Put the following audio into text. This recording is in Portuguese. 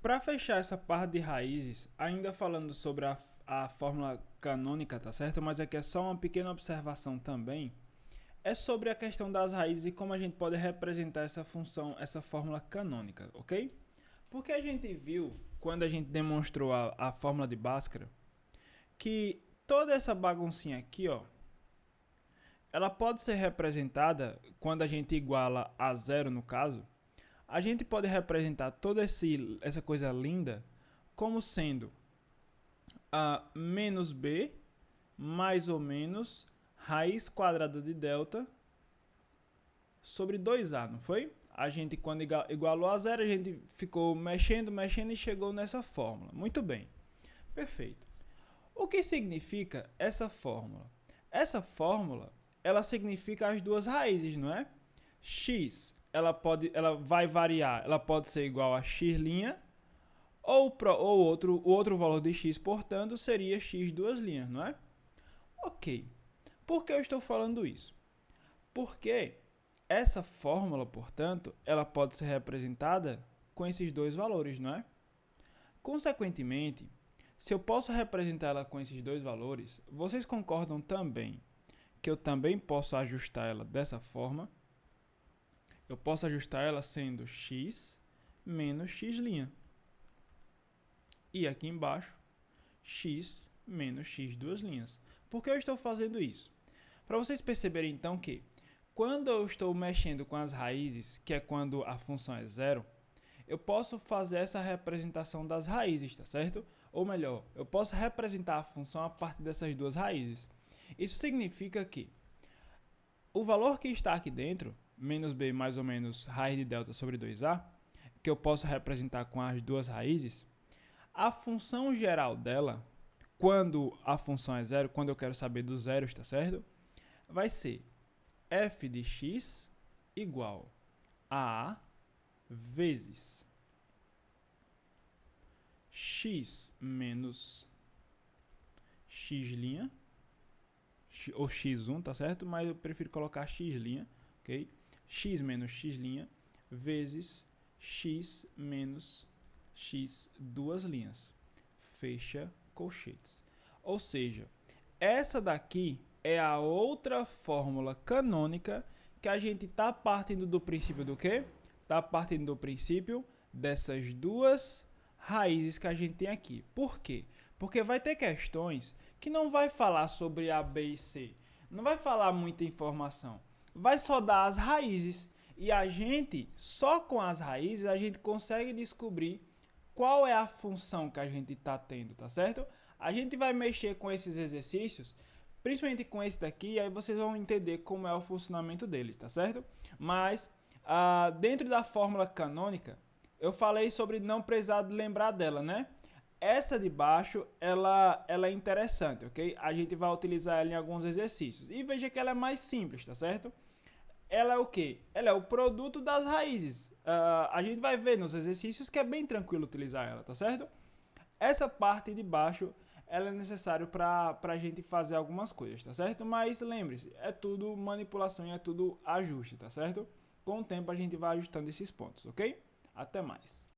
Para fechar essa parte de raízes, ainda falando sobre a fórmula canônica, tá certo? Mas aqui é só uma pequena observação também. É sobre a questão das raízes e como a gente pode representar essa função, essa fórmula canônica, ok? Porque a gente viu, quando a gente demonstrou a fórmula de Bhaskara, que toda essa baguncinha aqui, ó, ela pode ser representada, quando a gente iguala a zero no caso, a gente pode representar toda essa coisa linda como sendo a menos b mais ou menos raiz quadrada de delta sobre 2a, não foi? A gente, quando igualou a zero, a gente ficou mexendo e chegou nessa fórmula. Muito bem, perfeito. O que significa essa fórmula? Essa fórmula, ela significa as duas raízes, não é? X, ela vai variar, ela pode ser igual a x', ou o outro valor de x, portanto, seria x duas linhas, não é? Ok. Por que eu estou falando isso? Porque essa fórmula, portanto, ela pode ser representada com esses dois valores, não é? Consequentemente, se eu posso representar ela com esses dois valores, vocês concordam também que eu também posso ajustar ela dessa forma? Eu posso ajustar ela sendo x menos x'. E aqui embaixo, x menos x duas linhas. Por que eu estou fazendo isso? Para vocês perceberem então que quando eu estou mexendo com as raízes, que é quando a função é zero, eu posso fazer essa representação das raízes, tá certo? Ou melhor, eu posso representar a função a partir dessas duas raízes. Isso significa que o valor que está aqui dentro, menos b mais ou menos raiz de delta sobre 2a, que eu posso representar com as duas raízes, a função geral dela, quando a função é zero, quando eu quero saber dos zeros, tá certo? Vai ser f de x igual a vezes x menos x', ou x1, tá certo? Mas eu prefiro colocar x', ok? X menos x', vezes x menos x duas linhas. Fecha colchetes. Ou seja, essa daqui é a outra fórmula canônica que a gente está partindo do princípio do quê? Está partindo do princípio dessas duas raízes que a gente tem aqui. Por quê? Porque vai ter questões que não vai falar sobre A, B e C. Não vai falar muita informação. Vai só dar as raízes. E a gente, só com as raízes, a gente consegue descobrir qual é a função que a gente está tendo, tá certo? A gente vai mexer com esses exercícios, principalmente com esse daqui, e aí vocês vão entender como é o funcionamento dele, tá certo? Mas, dentro da fórmula canônica, eu falei sobre não precisar lembrar dela, né? Essa de baixo, ela é interessante, ok? A gente vai utilizar ela em alguns exercícios. E veja que ela é mais simples, tá certo? Ela é o quê? Ela é o produto das raízes. A gente vai ver nos exercícios que é bem tranquilo utilizar ela, tá certo? Essa parte de baixo, ela é necessário para a gente fazer algumas coisas, tá certo? Mas lembre-se, é tudo manipulação e é tudo ajuste, tá certo? Com o tempo a gente vai ajustando esses pontos, ok? Até mais.